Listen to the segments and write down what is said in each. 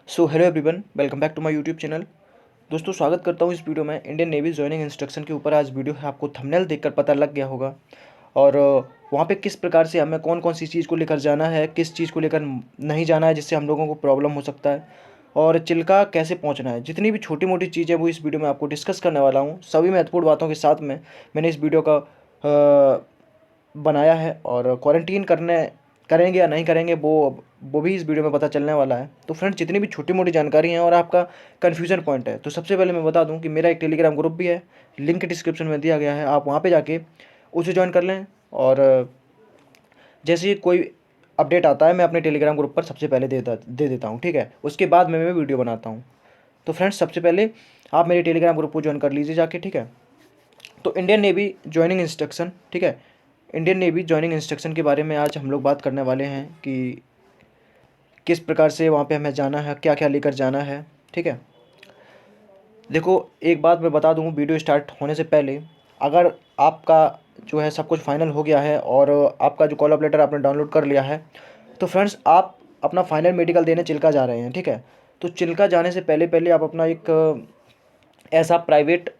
So hello everyone, welcome back to my YouTube channel. दोस्तों, स्वागत करता हूँ इस वीडियो में। इंडियन नेवी ज्वाइनिंग इंस्ट्रक्शन के ऊपर आज वीडियो है। आपको थंबनेल देखकर पता लग गया होगा। और वहाँ पे किस प्रकार से हमें कौन कौन सी चीज़ को लेकर जाना है, किस चीज़ को लेकर नहीं जाना है जिससे हम लोगों को प्रॉब्लम हो सकता है, और चिल्का कैसे पहुँचना है। जितनी भी छोटी मोटी चीज़ें वो इस वीडियो में आपको डिस्कस करने वाला हूँ। सभी महत्वपूर्ण बातों के साथ में मैंने इस वीडियो का बनाया है। और क्वारंटीन करेंगे या नहीं करेंगे वो भी इस वीडियो में पता चलने वाला है। तो फ्रेंड्स, जितनी भी छोटी मोटी जानकारी है और आपका कन्फ्यूजन पॉइंट है, तो सबसे पहले मैं बता दूं कि मेरा एक टेलीग्राम ग्रुप भी है, लिंक डिस्क्रिप्शन में दिया गया है। आप वहां पे जाके उसे ज्वाइन कर लें। और जैसे ही कोई अपडेट आता है मैं अपने टेलीग्राम ग्रुप पर सबसे पहले दे देता हूँ, ठीक है। उसके बाद मैं वीडियो बनाता हूँ। तो फ्रेंड्स, सबसे पहले आप मेरे टेलीग्राम ग्रुप को ज्वाइन कर लीजिए जाके, ठीक है। तो इंडियन नेवी ज्वाइनिंग इंस्ट्रक्शन, ठीक है। इंडियन नेवी ज्वाइनिंग इंस्ट्रक्शन के बारे में आज हम लोग बात करने वाले हैं कि किस प्रकार से वहाँ पे हमें जाना है, क्या क्या लेकर जाना है, ठीक है। देखो, एक बात मैं बता दूँ वीडियो स्टार्ट होने से पहले, अगर आपका जो है सब कुछ फाइनल हो गया है और आपका जो कॉल ऑफ लेटर आपने डाउनलोड कर लिया है, तो फ्रेंड्स आप अपना फाइनल मेडिकल देने चिल्का जा रहे हैं, ठीक है। तो चिल्का जाने से पहले पहले आप अपना एक ऐसा प्राइवेट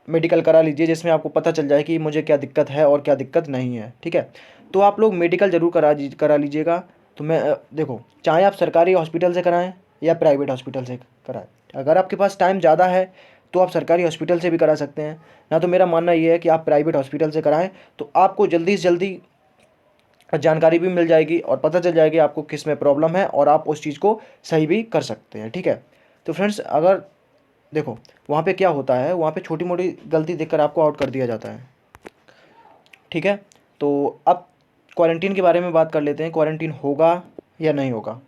मेडिकल करा लीजिए जिसमें आपको पता चल जाए कि मुझे क्या दिक्कत है और क्या दिक्कत नहीं है, ठीक है। तो आप लोग मेडिकल ज़रूर करा लीजिएगा। तो मैं देखो, चाहे आप सरकारी हॉस्पिटल से कराएं या प्राइवेट हॉस्पिटल से कराएं, अगर आपके पास टाइम ज़्यादा है तो आप सरकारी हॉस्पिटल से भी करा सकते हैं। ना तो मेरा मानना ये है कि आप प्राइवेट हॉस्पिटल से कराएं, तो आपको जल्दी से जल्दी जानकारी भी मिल जाएगी और पता चल जाएगी आपको किस में प्रॉब्लम है, और आप उस चीज़ को सही भी कर सकते हैं, ठीक है। तो फ्रेंड्स, अगर देखो वहाँ पे क्या होता है, वहाँ पे छोटी मोटी गलती देखकर आपको आउट कर दिया जाता है, ठीक है। तो अब क्वारंटीन के बारे में बात कर लेते हैं, क्वारंटीन होगा या नहीं होगा।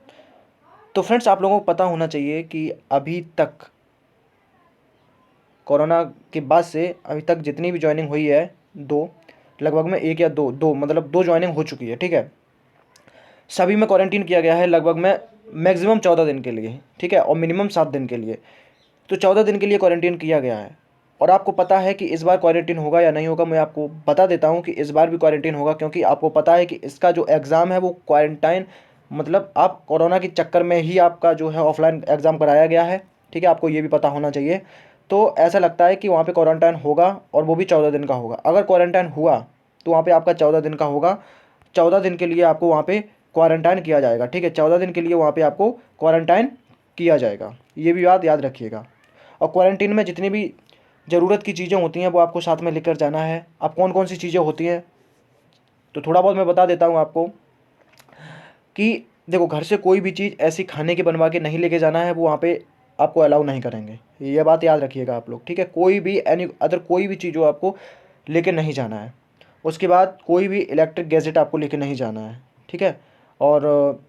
तो फ्रेंड्स, आप लोगों को पता होना चाहिए कि अभी तक कोरोना के बाद से अभी तक जितनी भी ज्वाइनिंग हुई है, दो लगभग में, एक या दो मतलब दो ज्वाइनिंग हो चुकी है, ठीक है। सभी में क्वारंटीन किया गया है लगभग में मैक्सिमम 14 दिन के लिए, ठीक है, और मिनिमम 7 दिन के लिए। तो 14 दिन के लिए क्वारंटीन किया गया है। और आपको पता है कि इस बार क्वारंटीन होगा या नहीं होगा। मैं आपको बता देता हूं कि इस बार भी क्वारंटीन होगा, क्योंकि आपको पता है कि इसका जो एग्ज़ाम है वो क्वारंटाइन, मतलब आप कोरोना के चक्कर में ही आपका जो है ऑफलाइन एग्ज़ाम कराया गया है, ठीक है। आपको ये भी पता होना चाहिए। तो ऐसा लगता है कि वहाँ पे क्वारंटाइन होगा और वो भी 14 दिन का होगा। अगर क्वारंटाइन हुआ तो वहाँ पे आपका 14 दिन का होगा। 14 दिन के लिए आपको वहाँ पे क्वारंटाइन किया जाएगा, ठीक है। 14 दिन के लिए वहाँ पे आपको क्वारंटाइन किया जाएगा, ये भी बात याद रखिएगा। और क्वारंटीन में जितनी भी ज़रूरत की चीज़ें होती हैं वो आपको साथ में लेकर जाना है। अब कौन कौन सी चीज़ें होती हैं तो थोड़ा बहुत मैं बता देता हूँ आपको कि देखो, घर से कोई भी चीज़ ऐसी खाने की बनवा के नहीं लेके जाना है, वो वहाँ पे आपको अलाउ नहीं करेंगे। ये बात याद रखिएगा आप लोग, ठीक है। कोई भी एनी अदर कोई भी चीज़ हो आपको लेके नहीं जाना है। उसके बाद कोई भी इलेक्ट्रिक गैजेट आपको लेके नहीं जाना है, ठीक है। और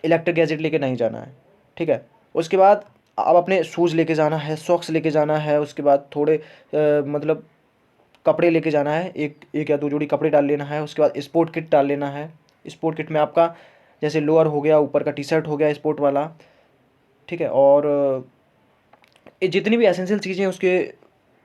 इलेक्ट्रिक गैजेट लेके नहीं जाना है, ठीक है। उसके बाद आप अपने शूज़ लेके जाना है, सॉक्स लेके जाना है। उसके बाद थोड़े मतलब कपड़े लेके जाना है, एक एक या दो जोड़ी कपड़े डाल लेना है। उसके बाद स्पोर्ट किट डाल लेना है। स्पोर्ट किट में आपका जैसे लोअर हो गया, ऊपर का टी शर्ट हो गया स्पोर्ट वाला, ठीक है। और ये जितनी भी एसेंशियल चीज़ें हैं उसके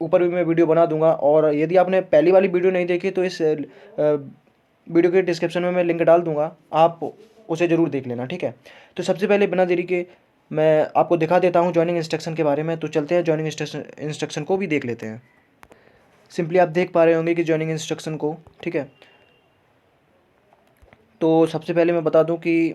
ऊपर भी मैं वीडियो बना दूंगा। और यदि आपने पहली वाली वीडियो नहीं देखी तो इस वीडियो के डिस्क्रिप्शन में मैं लिंक डाल दूंगा, आप उसे ज़रूर देख लेना, ठीक है। तो सबसे पहले बिना देरी के मैं आपको दिखा देता हूँ जॉइनिंग इंस्ट्रक्शन के बारे में। तो चलते हैं जॉइनिंग इंस्ट्रक्शन को भी देख लेते हैं। सिंपली आप देख पा रहे होंगे कि जॉइनिंग इंस्ट्रक्शन को, ठीक है। तो सबसे पहले मैं बता दूं कि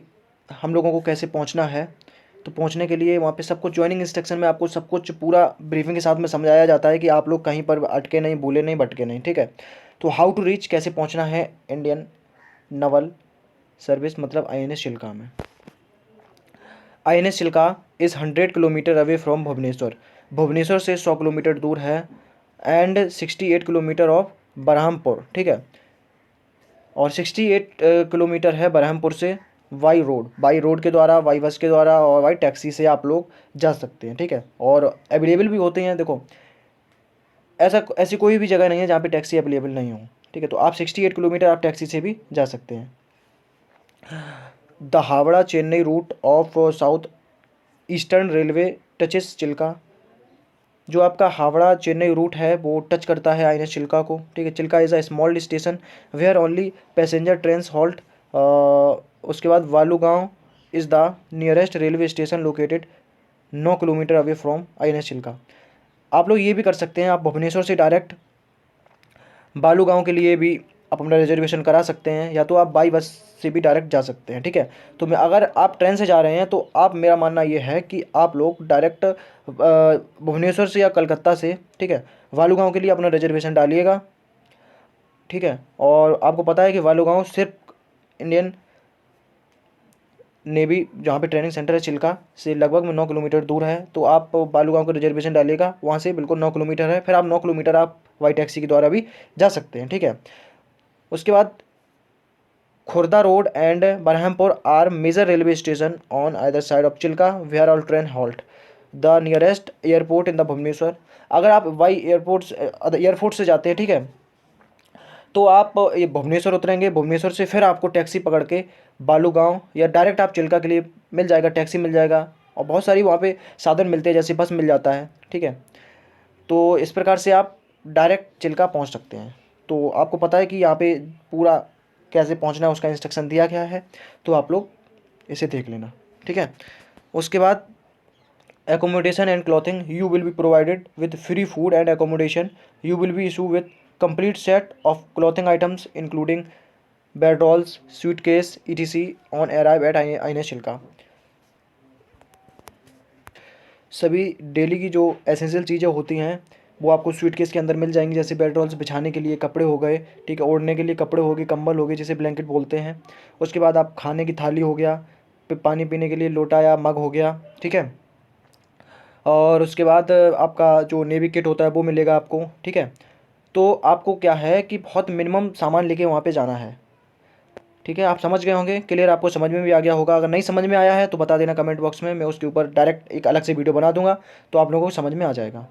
हम लोगों को कैसे पहुंचना है। तो पहुंचने के लिए वहाँ पे सब कुछ जॉइनिंग इंस्ट्रक्शन में आपको सब कुछ पूरा ब्रीफिंग के साथ में समझाया जाता है कि आप लोग कहीं पर अटके नहीं, भूले नहीं, भटके नहीं, ठीक है। तो हाउ टू रीच, कैसे पहुंचना है इंडियन नवल सर्विस, मतलब आईएनएस चिल्का में। INS Chilka is 100 kilometre away from Bhubaneswar. Bhubaneswar से 100 किलोमीटर दूर है। एंड 68 किलोमीटर ऑफ बरहमपुर, ठीक है। और 68 किलोमीटर है बरहमपुर से बाई रोड के द्वारा, बाई बस के द्वारा और बाई टैक्सी से आप लोग जा सकते हैं, ठीक है। और अवेलेबल भी होते हैं। देखो, ऐसी कोई भी जगह नहीं है जहाँ पे टैक्सी अवेलेबल नहीं हो, ठीक है। तो आप 68 किलोमीटर आप टैक्सी से भी जा सकते हैं। The Howrah Chennai route of south eastern railway touches Chilka. जो आपका हावड़ा चेन्नई रूट है वो टच करता है आईएनएस चिल्का को, ठीक है। Chilka is a small station where only passenger train halt. उसके बाद Balugaon is the nearest railway station located 9 kilometre away from INS Chilka. आप लोग ये भी कर सकते हैं, आप भुवनेश्वर से डायरेक्ट बालू गांव के लिए भी आप अपना रिजर्वेशन करा सकते हैं, या तो आप बाई बस से भी डायरेक्ट जा सकते हैं। ठीक है, तो मैं अगर आप ट्रेन से जा रहे हैं तो आप, मेरा मानना ये है कि आप लोग डायरेक्ट भुवनेश्वर से या कलकत्ता से, ठीक है, बालू गांव के लिए अपना रिजर्वेशन डालिएगा। ठीक है, और आपको पता है कि बालू गांव सिर्फ इंडियन नेवी जहाँ पे ट्रेनिंग सेंटर है चिल्का से लगभग में 9 किलोमीटर दूर है। तो आप बालूगांव का रिजर्वेशन डालिएगा, वहाँ से बिल्कुल 9 किलोमीटर है। फिर आप 9 किलोमीटर आप वाई टैक्सी के द्वारा भी जा सकते हैं। ठीक है, उसके बाद Khurda road and Berhampur are major railway station on either side of Chilka where all train halt. The nearest airport in the Bhubaneswar. अगर आप वाई एयरपोर्ट से जाते हैं, ठीक है, तो आप ये भुवनेश्वर उतरेंगे, भुवनेश्वर से फिर आपको टैक्सी पकड़ के बालू गांव या डायरेक्ट आप चिल्का के लिए मिल जाएगा, टैक्सी मिल जाएगा, और बहुत सारी वहाँ पे साधन मिलते हैं, जैसे बस मिल जाता है। ठीक है, तो इस प्रकार से आप डायरेक्ट चिल्का पहुँच सकते हैं। तो आपको पता है कि यहाँ पे पूरा कैसे पहुँचना है उसका इंस्ट्रक्शन दिया गया है, तो आप लोग इसे देख लेना। ठीक है, उसके बाद accommodation and clothing, you will be provided with free food and accommodation. You will be issued with complete set of clothing items including bedrolls, suitcase, etc. on arrive at INS Chilka. सभी डेली की जो essential चीज़ें होती हैं वो आपको suitcase के अंदर मिल जाएंगी, जैसे बेडरॉल्स बिछाने के लिए कपड़े हो गए, ठीक है, ओढ़ने के लिए कपड़े हो गए, कंबल हो गए जिसे ब्लैंकेट बोलते हैं। उसके बाद आप खाने की थाली हो गया, फिर पानी पीने के लिए लोटा या मग हो गया। ठीक है, और उसके बाद आपका जो नेवी किट होता है वो मिलेगा आपको। ठीक है, तो आपको क्या है कि बहुत मिनिमम सामान लेके वहाँ पे जाना है। ठीक है, आप समझ गए होंगे, क्लियर, आपको समझ में भी आ गया होगा। अगर नहीं समझ में आया है तो बता देना कमेंट बॉक्स में, मैं उसके ऊपर डायरेक्ट एक अलग से वीडियो बना दूंगा, तो आप लोगों को समझ में आ जाएगा।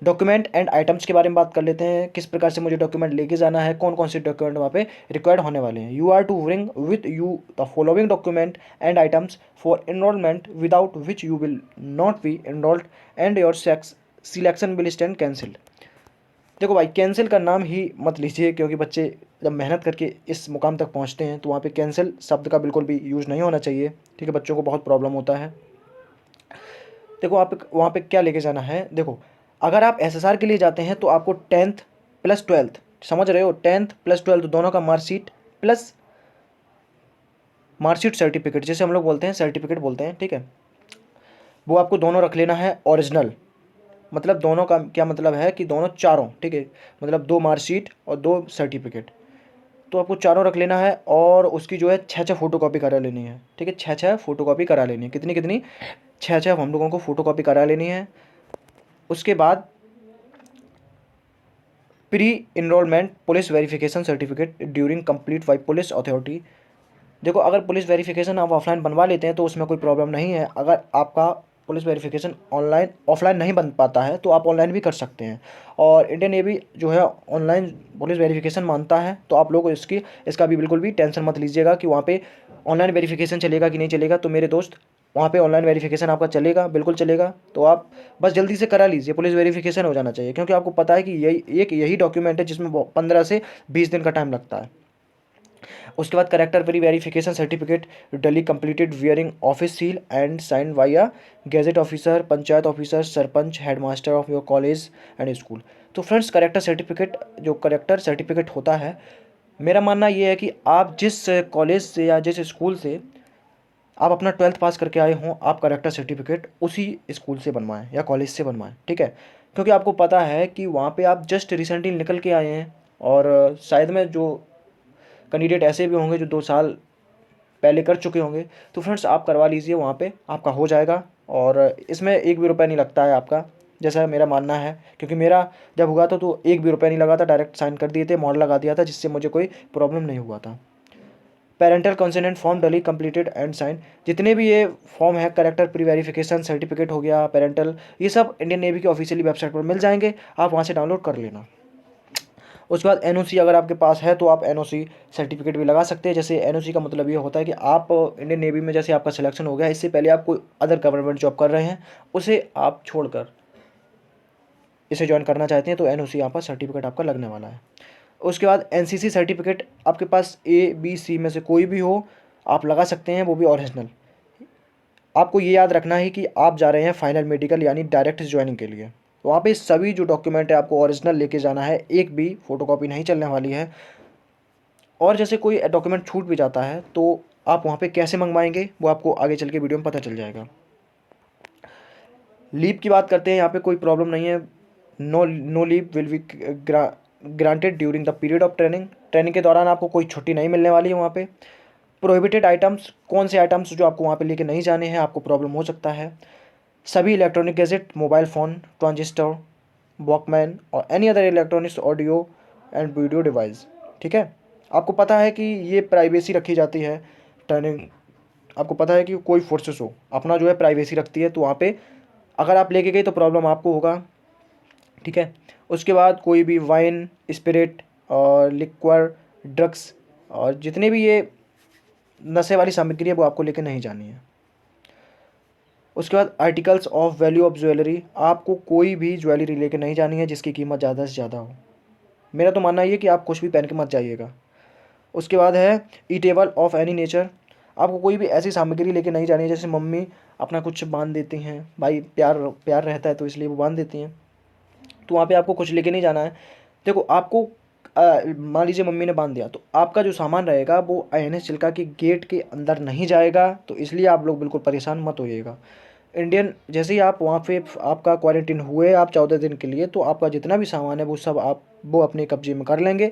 डॉक्यूमेंट एंड आइटम्स के बारे में बात कर लेते हैं, किस प्रकार से मुझे डॉक्यूमेंट लेके जाना है, कौन कौन से डॉक्यूमेंट वहाँ पे रिक्वायर्ड होने वाले हैं। You are to bring with you the following document and items for enrolment without which you will not be enrolled and your selection will stand cancelled. देखो भाई, कैंसिल का नाम ही मत लीजिए, क्योंकि बच्चे जब मेहनत करके इस मुकाम तक पहुंचते हैं तो वहाँ पे कैंसिल शब्द का बिल्कुल भी यूज़ नहीं होना चाहिए। ठीक है, बच्चों को बहुत प्रॉब्लम होता है। देखो आप वहाँ पे क्या लेके जाना है, देखो अगर आप SSR के लिए जाते हैं तो आपको 10th प्लस 12th, समझ रहे हो, 10th प्लस 12th दोनों का मार्कशीट प्लस मार्कशीट सर्टिफिकेट, जैसे हम लोग बोलते हैं सर्टिफिकेट बोलते हैं। ठीक है, वो आपको दोनों रख लेना है ओरिजिनल। मतलब दोनों का क्या मतलब है कि दोनों चारों, ठीक है, मतलब 2 मार्कशीट और 2 सर्टिफिकेट, तो आपको चारों रख लेना है। और उसकी जो है 6 फोटो कॉपी करा लेनी है। ठीक है, 6 फोटो कॉपी करा लेनी है। कितनी कितनी? 6 हम लोगों को फोटो कॉपी करा लेनी है। उसके बाद pre enrolment police verification certificate during complete by police authority. देखो अगर पुलिस वेरिफिकेशन आप ऑफलाइन बनवा लेते हैं तो उसमें कोई प्रॉब्लम नहीं है। अगर आपका पुलिस वेरिफिकेशन ऑनलाइन ऑफलाइन नहीं बन पाता है तो आप ऑनलाइन भी कर सकते हैं। और इंडियन नेवी जो है ऑनलाइन पुलिस वेरिफिकेशन मानता है, तो आप लोग इसका भी बिल्कुल भी टेंशन मत लीजिएगा कि वहाँ पे ऑनलाइन वेरिफिकेशन चलेगा कि नहीं चलेगा। तो मेरे दोस्त, वहाँ पे ऑनलाइन वेरिफिकेशन आपका चलेगा, बिल्कुल चलेगा। तो आप बस जल्दी से करा लीजिए, पुलिस वेरिफिकेशन हो जाना चाहिए, क्योंकि आपको पता है कि यही डॉक्यूमेंट है जिसमें 15 से 20 दिन का टाइम लगता है। उसके बाद character very verification certificate duly completed bearing office seal and sign by a gazette officer, panchayat officer, sarpanch, headmaster of your college and school. तो फ्रेंड्स, करेक्टर सर्टिफिकेट, जो करेक्टर सर्टिफिकेट होता है, मेरा मानना ये है कि आप जिस कॉलेज से या जिस स्कूल से आप अपना 12th पास करके आए हों, आप करेक्टर सर्टिफिकेट उसी स्कूल से बनवाएं या कॉलेज से बनवाएं। ठीक है, क्योंकि आपको पता है कि वहाँ पे आप जस्ट रिसेंटली निकल के आए हैं, और शायद में जो कैंडिडेट ऐसे भी होंगे जो 2 साल पहले कर चुके होंगे। तो फ्रेंड्स, आप करवा लीजिए, वहाँ पे आपका हो जाएगा, और इसमें 1 भी रुपया नहीं लगता है आपका, जैसा मेरा मानना है। क्योंकि मेरा जब हुआ था तो 1 भी रुपया नहीं लगा था, डायरेक्ट साइन कर दिए थे, मॉड लगा दिया था, जिससे मुझे कोई प्रॉब्लम नहीं हुआ था। पेरेंटल कंसेंट फॉर्म डली कंप्लीटेड एंड साइन। जितने भी ये फॉर्म है, करेक्टर प्री वेरिफिकेशन सर्टिफिकेट हो गया, पेरेंटल, ये सब इंडियन नेवी की ऑफिशियली वेबसाइट पर मिल जाएंगे, आप वहाँ से डाउनलोड कर लेना। उसके बाद NOC अगर आपके पास है तो आप NOC सर्टिफिकेट भी लगा सकते हैं। जैसे NOC का मतलब ये होता है कि आप इंडियन नेवी में जैसे आपका सिलेक्शन हो गया, इससे पहले आप कोई अदर गवर्नमेंट जॉब कर रहे हैं, उसे आप छोड़कर इसे ज्वाइन करना चाहते हैं, तो NOC यहाँ पर सर्टिफिकेट आपका लगने वाला है। उसके बाद NCC सर्टिफिकेट आपके पास A, B, C में से कोई भी हो, आप लगा सकते हैं, वो भी ओरिजिनल। आपको ये याद रखना है कि आप जा रहे हैं फाइनल मेडिकल यानी डायरेक्ट ज्वाइनिंग के लिए। तो वहाँ पे सभी जो डॉक्यूमेंट है आपको ओरिजिनल लेके जाना है, एक भी फ़ोटोकॉपी नहीं चलने वाली है। और जैसे कोई डॉक्यूमेंट छूट भी जाता है तो आप वहाँ पे कैसे मंगवाएंगे वो आपको आगे चल के वीडियो में पता चल जाएगा। लीव की बात करते हैं, यहाँ पे कोई प्रॉब्लम नहीं है। No leave will be granted during the period of training. Training के दौरान आपको कोई छुट्टी नहीं मिलने वाली है वहाँ पे। प्रोहिबिटेड आइटम्स, कौन से आइटम्स जो आपको वहाँ पे लेके नहीं जाने हैं, आपको प्रॉब्लम हो सकता है। सभी electronic gadget, mobile phone, transistor, walkman और any other electronics audio and video device. ठीक है, आपको पता है कि ये प्राइवेसी रखी जाती है ट्रेनिंग। आपको पता है कि कोई फोर्सेस हो अपना जो है प्राइवेसी रखती है, तो वहाँ पे अगर आप लेके गए तो प्रॉब्लम आपको होगा। ठीक है, उसके बाद कोई भी वाइन, स्पिरिट और लिक्वर, ड्रग्स और जितने भी ये नशे वाली सामग्री है वो आपको लेके नहीं जानी है। उसके बाद articles of value of jewellery, आपको कोई भी ज्वेलरी लेके नहीं जानी है जिसकी कीमत ज़्यादा से ज़्यादा हो। मेरा तो मानना ये कि आप कुछ भी पहन के मत जाइएगा। उसके बाद है ईटेबल ऑफ एनी नेचर, आपको कोई भी ऐसी सामग्री लेके नहीं जानी है। जैसे मम्मी अपना कुछ बांध देती हैं, भाई प्यार प्यार रहता है तो इसलिए वो बांध देती हैं, तो वहाँ पे आपको कुछ लेके नहीं जाना है। देखो आपको मान लीजिए मम्मी ने बांध दिया तो आपका जो सामान रहेगा वो INS चिल्का के गेट के अंदर नहीं जाएगा, तो इसलिए आप लोग बिल्कुल परेशान मत होइएगा। इंडियन जैसे ही आप वहाँ पे आपका क्वारंटीन हुए आप 14 दिन के लिए, तो आपका जितना भी सामान है वो सब आप वो अपने कब्जे में कर लेंगे।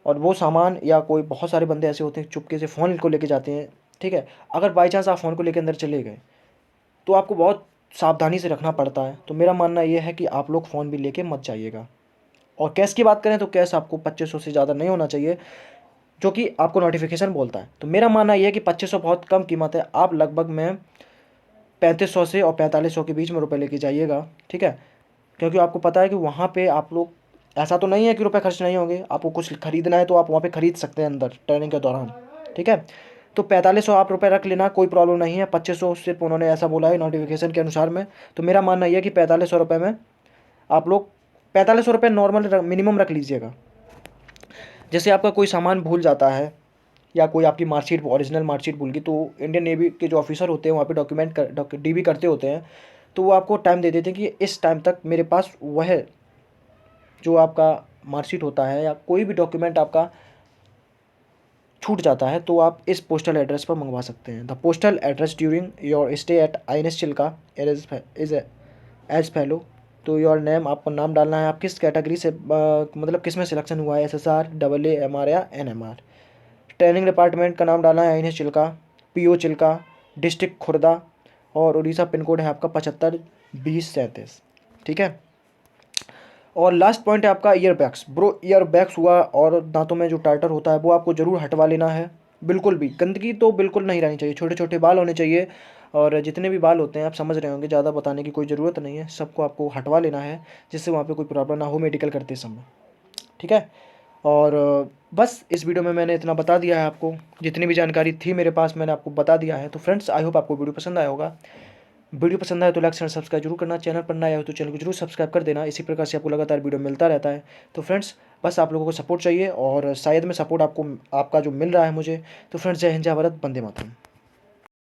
और वो सामान या कोई बहुत सारे बंदे ऐसे होते हैं चुपके से फ़ोन को लेके जाते हैं। ठीक है, अगर बाई चांस आप फ़ोन को लेके अंदर चले गए तो आपको बहुत सावधानी से रखना पड़ता है। तो मेरा मानना ये है कि आप लोग फ़ोन भी लेके मत जाइएगा। और कैश की बात करें तो कैश आपको 2500 से ज़्यादा नहीं होना चाहिए, जो कि आपको नोटिफिकेशन बोलता है। तो मेरा मानना ये है कि 2500 बहुत कम कीमत है, आप लगभग में 3500 से और 4500 के बीच में रुपए लेके जाइएगा। ठीक है, क्योंकि आपको पता है कि वहाँ पे आप लोग, ऐसा तो नहीं है कि रुपए खर्च नहीं होंगे, आपको कुछ खरीदना है तो आप वहाँ पे खरीद सकते हैं अंदर ट्रेनिंग के दौरान। ठीक है, तो 4500 आप रुपए रख लेना, कोई प्रॉब्लम नहीं है। 2500 सिर्फ उन्होंने ऐसा बोला है नोटिफिकेशन के अनुसार में। तो मेरा मानना यह है कि 4500 रुपये में आप लोग 4500 रुपये नॉर्मल मिनिमम रख लीजिएगा। जैसे आपका कोई सामान भूल जाता है या कोई आपकी मार्कशीट ओरिजिनल मार्कशीट भूल गई, तो इंडियन नेवी के जो ऑफिसर होते हैं वहाँ पे डॉक्यूमेंट DB करते होते हैं, तो वो आपको टाइम दे देते हैं कि इस टाइम तक मेरे पास वह जो आपका मार्कशीट होता है या कोई भी डॉक्यूमेंट आपका छूट जाता है तो आप इस पोस्टल एड्रेस पर मंगवा सकते हैं। The postal address during your stay at INS Chilka is as follow. तो योर नेम, आपको नाम डालना है, आप किस कैटेगरी से मतलब किस में सिलेक्शन हुआ है, SSR, AA, MR या NMR। ट्रेनिंग डिपार्टमेंट का नाम डालना है INS चिल्का, PO चिल्का, डिस्ट्रिक्ट खुर्दा और उड़ीसा पिन कोड है आपका 752037। ठीक है, और लास्ट पॉइंट है आपका ईयरबैग्स। ब्रो ईयरबैग्स हुआ और दांतों में जो टार्टर होता है वो आपको ज़रूर हटवा लेना है। बिल्कुल भी गंदगी तो बिल्कुल नहीं रहनी चाहिए, छोटे छोटे बाल होने चाहिए। और जितने भी बाल होते हैं आप समझ रहे होंगे, ज़्यादा बताने की कोई ज़रूरत नहीं है, सबको आपको हटवा लेना है जिससे वहाँ पे कोई प्रॉब्लम ना हो मेडिकल करते समय। ठीक है, और बस इस वीडियो में मैंने इतना बता दिया है आपको, जितनी भी जानकारी थी मेरे पास मैंने आपको बता दिया है। तो फ्रेंड्स आई होप आपको वीडियो पसंद आया होगा। वीडियो पसंद आए तो लाइक एंड सब्सक्राइब जरूर करना, चैनल पर नया हो तो चैनल को जरूर सब्सक्राइब कर देना। इसी प्रकार से आपको लगातार वीडियो मिलता रहता है। तो फ्रेंड्स बस आप लोगों को सपोर्ट चाहिए और शायद में सपोर्ट आपको आपका जो मिल रहा है मुझे। तो फ्रेंड्स जय हिंद, जय भारत, वंदे मातरम।